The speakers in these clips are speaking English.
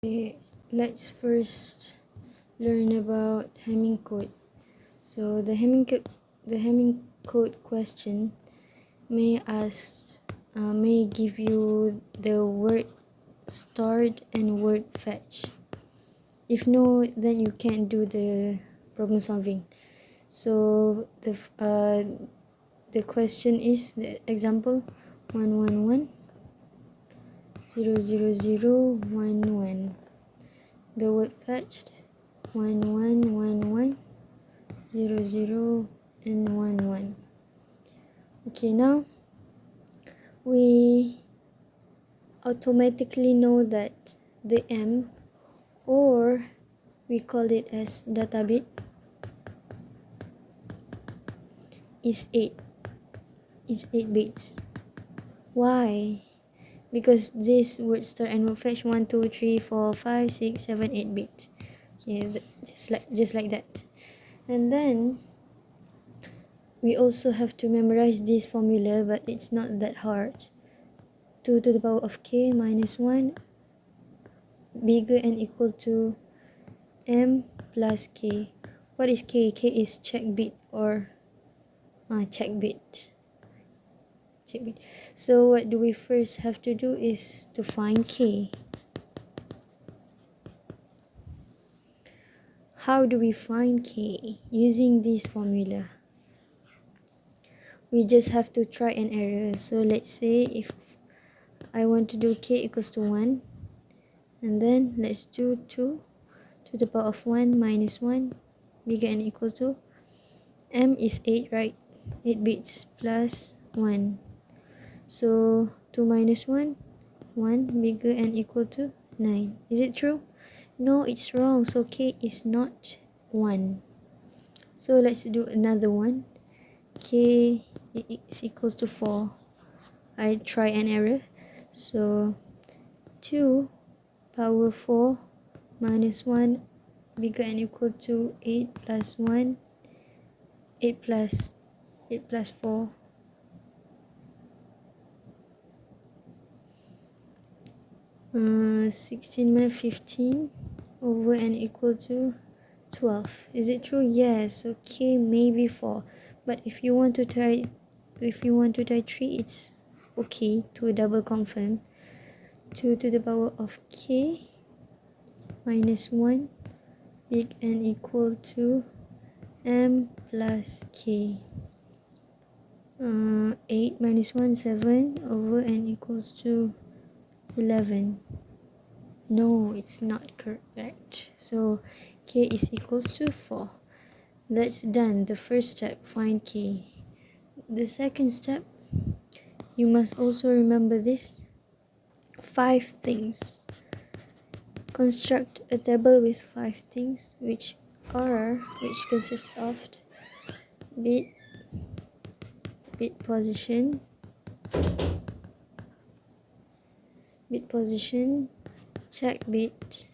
Okay, let's first learn about Hamming code. So the Hamming code question may give you the word start and word fetch. If no, then you can't do the problem solving. So the question is the example 111 00011. The word fetched 1111 00 and 11. Okay, now we automatically know that the M, or we call it as data bit, is 8 bits. Why? Because this word start and word fetch 1 2 3 4 5 6 7 8 bit. Okay, just like that. And then we also have to memorize this formula, but it's not that hard. 2 to the power of k minus 1 bigger and equal to m plus k. What is k? K is check bit or check bit. So what do we first have to do is to find k. How do we find k? Using this formula. We just have to try and error. So let's say if I want to do k equals to 1, and then let's do 2 to the power of 1 minus 1 bigger and equal to m is 8, right? 8 bits plus 1. So 2 minus 1 1 bigger and equal to 9. Is it true? No, it's wrong. So k is not 1. So let's do another one. K is equals to 4. I try and error. So 2 power 4 minus 1 bigger and equal to 8 plus 1. 8 plus 4. 16 minus 15 over and equal to 12. Is it true? Yes. Okay, maybe 4. But if you want to try 3, it's okay to double confirm. 2 to the power of k minus 1 big and equal to m plus k. 8 minus 1 7 over and equals to 11. No, it's not correct. So k is equals to 4. That's done. The first step, find k. The second step, you must also remember this 5 things. Construct a table with 5 things, which consists of bit position, check bit,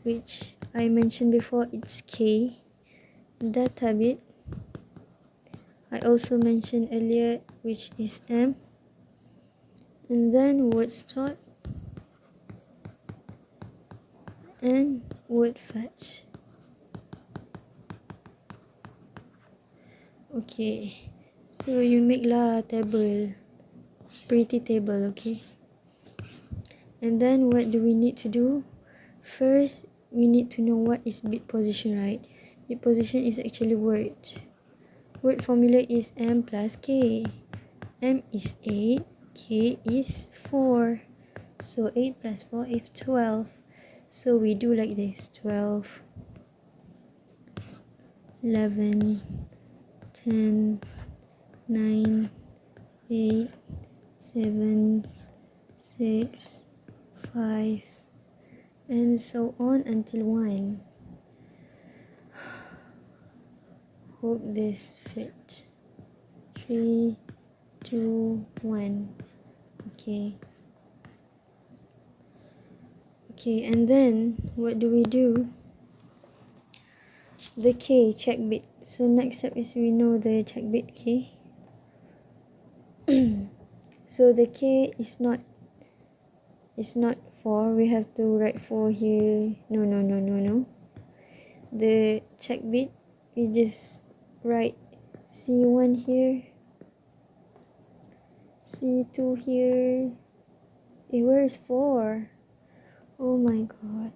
which I mentioned before, it's k, data bit, I also mentioned earlier, which is m, and then word start and word fetch. Okay, so you make lah table, pretty table, okay? And then what do we need to do? First, we need to know what is bit position, right? Bit position is actually word. Word formula is m plus k. M is 8, k is 4. So 8 plus 4 is 12. So we do like this: 12, 11, 10, 9, 8, 7, 6, 5, and so on until 1. Hope this fit. 3, 2, 1. Okay, and then what do we do? The k, check bit. So next step is we know the check bit k. So the k is not 4, we have to write 4 here. No. The check bit, we just write C1 here, C2 here. Where is 4? Oh my god.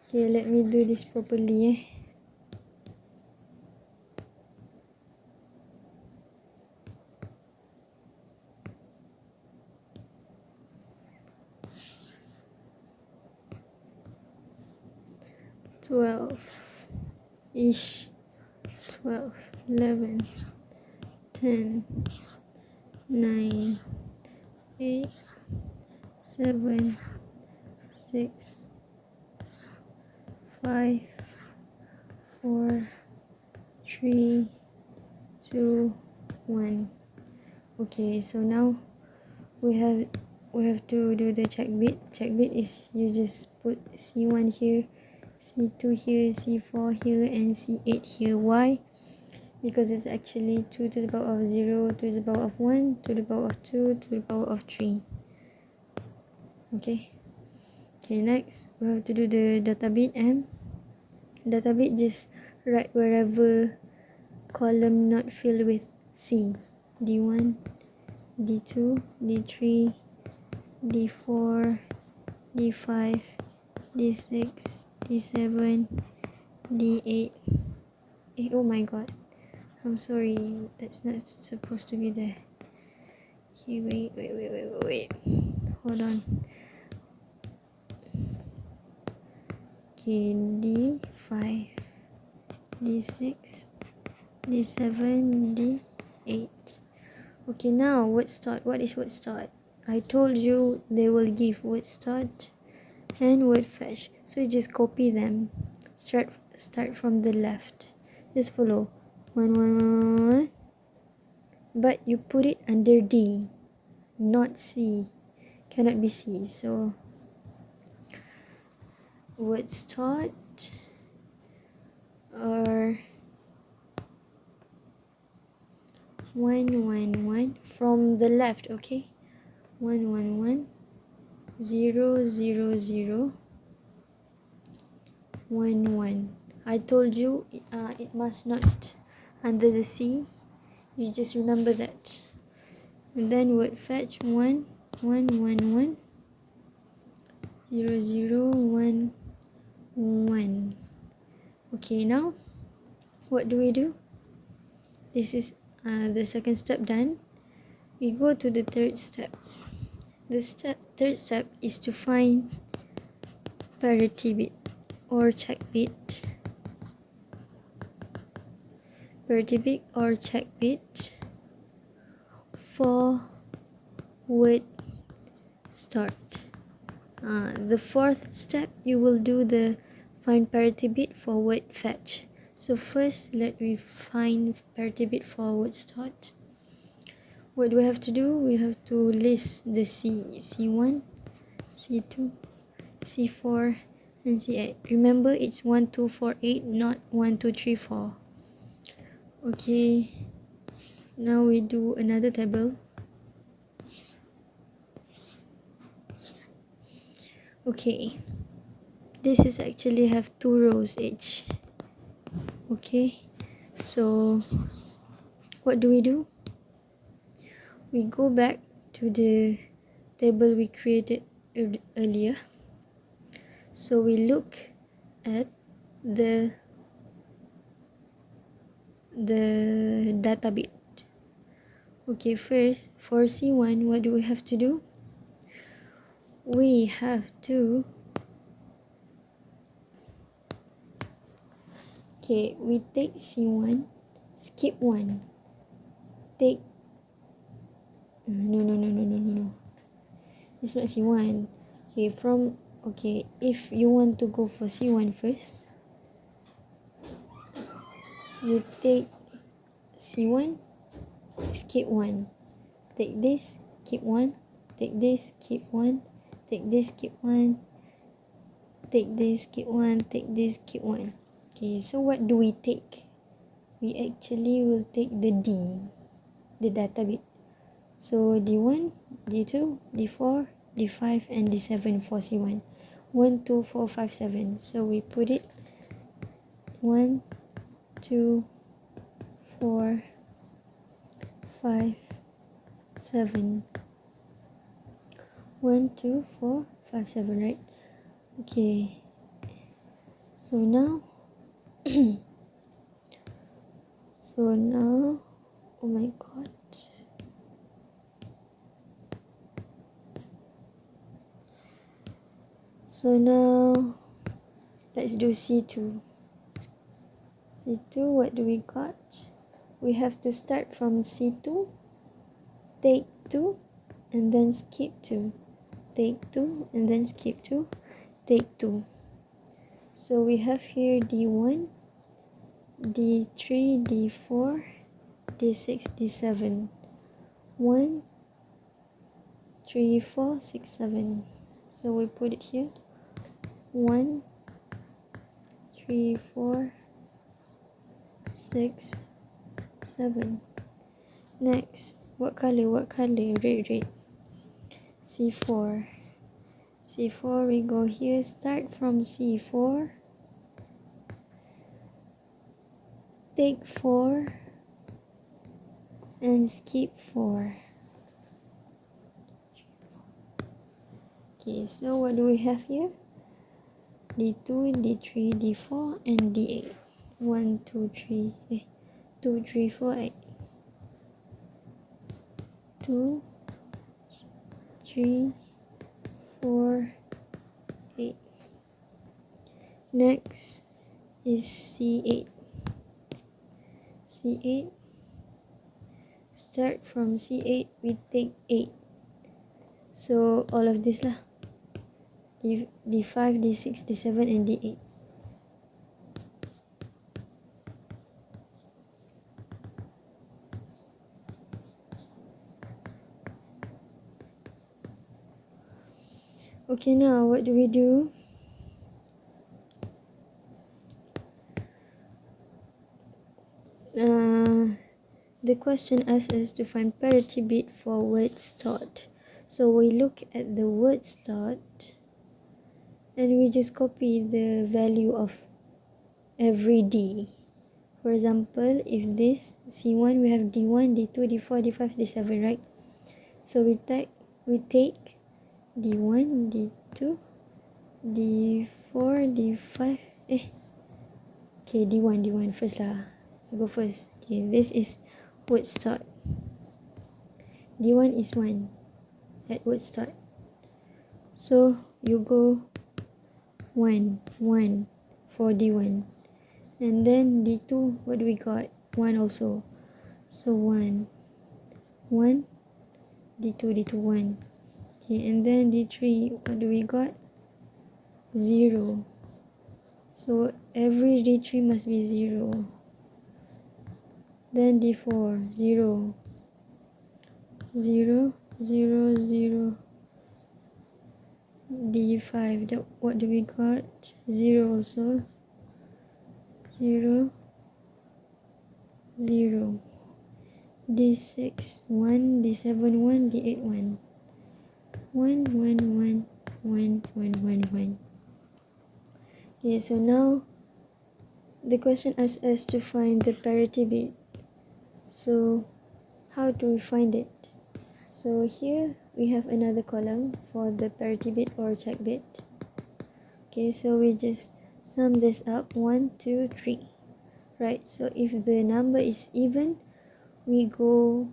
Okay, let me do this properly. 12-ish, 12, 11, 10, 9, 8, 7, 6, 5, 4, 3, 2, 1. Okay, so now we have to do the check bit. Check bit is you just put C1 here, C2 here, C4 here, and C8 here. Why? Because it's actually 2 to the power of 0, 2 to the power of 1, 2 to the power of 2, 2 to the power of 3. Okay, next we have to do the data bit. Data bit, just write wherever column not filled with C. D1, D2, D3, D4, D5, D6, D7, D8. Oh my god, I'm sorry, that's not supposed to be there. Okay, wait, hold on. Okay, D5, D6, D7, D8. Okay, now word start. What is word start? I told you they will give word start and word fetch, so you just copy them. Start from the left. Just follow 1 1 1 1, but you put it under D, not C. Cannot be C. So word start or 1 1 1 from the left. Okay, 1 1 1 0 0 0 1 1. I told you it must not under the C. You just remember that. And then word fetch 1 1 1 1 0 0 1 1. Okay, now what do? This is the second step done. We go to the third step. The third step is to find parity bit or check bit. Parity bit or check bit for word start. The fourth step, you will do the find parity bit for word fetch. So first, let me find parity bit for word start. What do we have to do? We have to list the C1, C2, C4, and C8. Remember, it's 1 2 4 8, not 1 2 3 4. Okay, now we do another table. Okay, this is actually have 2 rows each. Okay, so what do? We go back to the table we created earlier. So we look at the data bit. Okay, first for C1, what do we have to do? We have to we take C1, skip 1, take no, it's not C1. If you want to go for C1 first, you take C1, skip 1, take this, keep 1, take this, keep 1, take this, keep 1, take this, keep 1, take this, keep 1. Okay, so what do we take? We actually will take the D, the data bit. So D1, D2, D4, D5, and D7 for C1. 1, 2, 4, 5, 7. So we put it 1, 2, 4, 5, 7. 1, 2, 4, 5, 7, right? Okay. So now, oh my god. So now, let's do C2. C2, what do we got? We have to start from C2, take 2, and then skip 2. Take 2, and then skip 2, take 2. So we have here D1, D3, D4, D6, D7. 1, 3, 4, 6, 7. So we put it here. 1, 3, 4, 6, 7. Next, what color? Red. C4. C4, we go here. Start from C4. Take 4 and skip 4. Okay, so what do we have here? D2, D3, D4, and D8. 1, 2, 3, 2, 3, 4, 8. 2, 3, 4, 8. Next is C8. C8. Start from C8, we take 8. So all of this lah. D5, D6, D7, and D8. Okay, now what do we do? The question asks us to find parity bit for word start. So we look at the word start and we just copy the value of every D. For example, if this C1, we have D1, D2, D4, D5, D7, right? So we take D1, D2, D4, D5. Okay, D1 first lah. I go first. Okay, this is word start. D1 is 1 at word start. So you go 1 for D1. And then D2, what do we got? 1 also. So 1, D2, 1. Okay, and then D3, what do we got? 0. So every D3 must be 0. Then D4, 0. 0, 0, 0. D5, what do we got? 0 also. 0, 0. D6, 1. D7, 1. D8, 1. 1, 1, 1, 1, 1, 1, 1. Okay, so now the question asks us to find the parity bit. So how do we find it? So here we have another column for the parity bit or check bit. Okay, so we just sum this up. 1, 2, 3. Right, so if the number is even, we go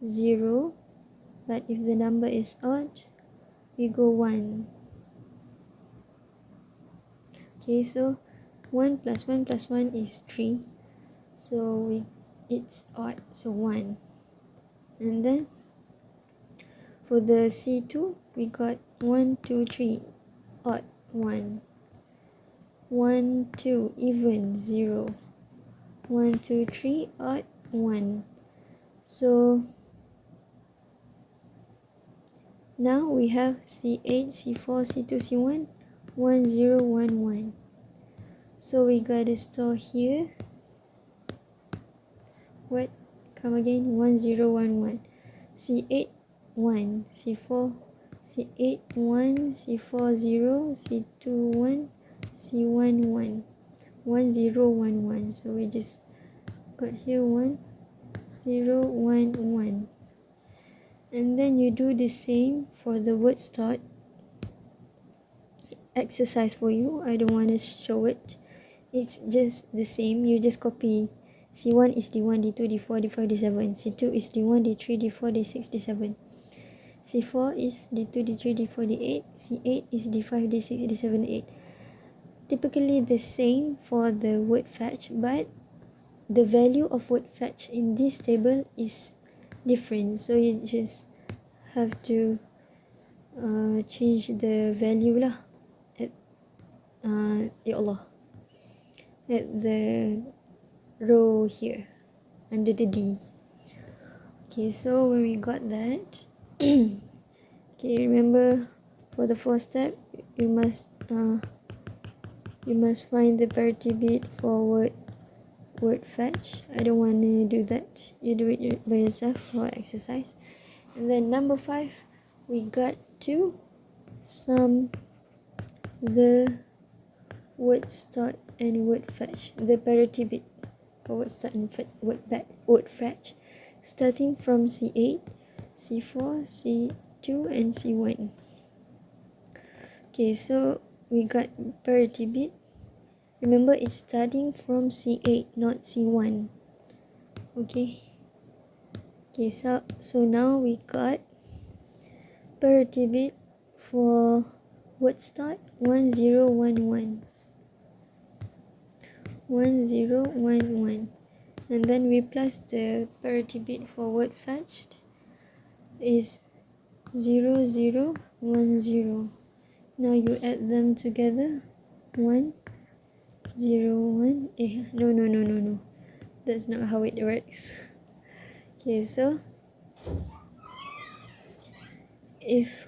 0. But if the number is odd, we go 1. Okay, so 1 plus 1 plus 1 is 3. So it's odd, so 1. And then for the C2, we got 1, 2, 3, odd, 1. 1, 2, even, 0. 1, 2, 3, odd, 1. So now we have C8, C4, C2, C1, 1, 0, 1, 1. So we gotta store here. What? Come again, 1, 0, 1, 1. C8 1, C4, C8 1, C4 0, C2 1, C1 1, 1 0 1 1. So we just got here 1 0 1 1. And then you do the same for the word start. Exercise for you, I don't want to show it. It's just the same. You just copy. C1 is D1, D2, D4, D5, D7. C2 is D1, D3, D4, D6, D7. C4 is D2, D3, D4, D8. C8 is D5, D6, D7, D8. Typically the same for the word fetch, but the value of word fetch in this table is different. So you just have to change the value lah at ya Allah, at the row here under the D. Okay, so when we got that, okay, remember for the fourth step, you must find the parity bit for word fetch. I don't want to do that. You do it by yourself for exercise. And then number 5, we got to sum the word start and word fetch, the parity bit for word start and word fetch, starting from C8, C4, C2 and C1. Okay, so we got parity bit. Remember, it's starting from C8, not C1. Okay, so now we got parity bit for word start 1 0 1 1, 1 0 1 1, and then we plus the parity bit for word fetched is 0 0 1 0. Now you add them together. 1 0 1. No, that's not how it works. Okay, so if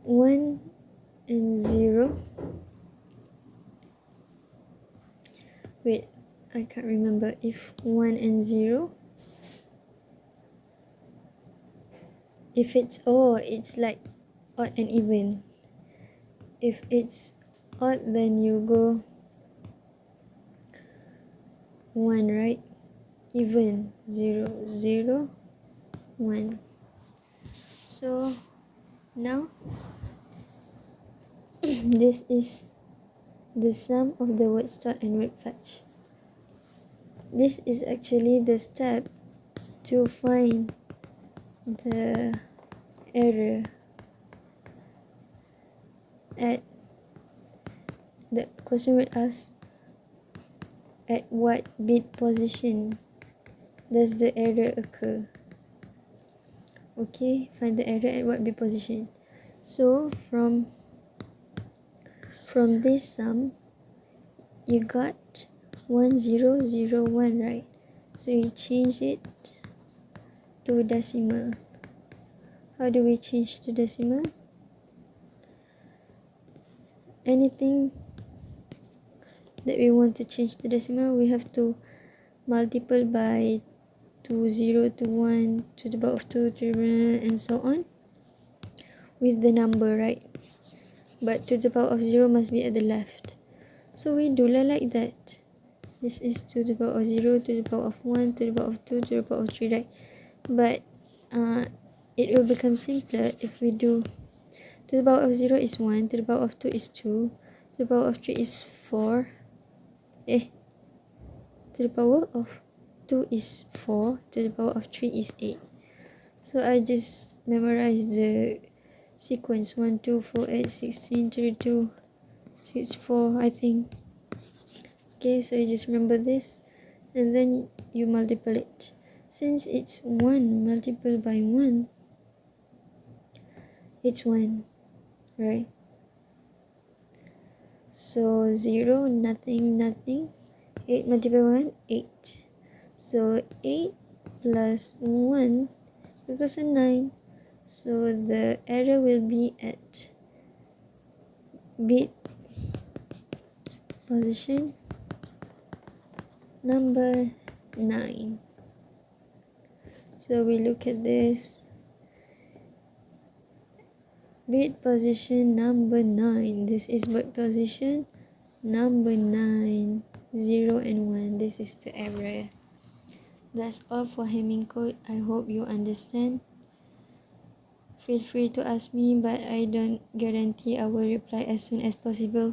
1 and 0, wait, I can't remember. If 1 and 0, if it's it's like odd and even. If it's odd, then you go 1, right? Even 0 0 1. So now this is the sum of the word start and word fetch. This is actually the step to find the error at the question will ask, at what bit position does the error occur? Okay, find the error at what bit position. So from this sum, you got 1 0 0 1, right? So you change it to decimal. How do we change to decimal? Anything that we want to change to decimal, we have to multiply by 2 0 to 1 to the power of 2 to the power, and so on with the number, right? But to the power of 0 must be at the left. So we do like that. This is to the power of 0, to the power of 1, to the power of 2, to the power of 3, right? But it will become simpler if we do to the power of 0 is 1, to the power of 2 is 2, to the power of 3 is 4. To the power of 2 is 4, to the power of 3 is 8. So I just memorize the sequence 1 2 4 8 16 32 64, I think. Okay, so you just remember this and then you multiply it. Since it's 1 multiplied by 1, it's 1, right? So 0, nothing, 8 multiplied by 1, 8. So 8 plus 1 equals 9. So the error will be at bit position number 9. So we look at this. Bit position number 9. This is bit position number 9. 0 and 1. This is the error. That's all for Hamming code. I hope you understand. Feel free to ask me, but I don't guarantee I will reply as soon as possible.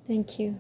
Thank you.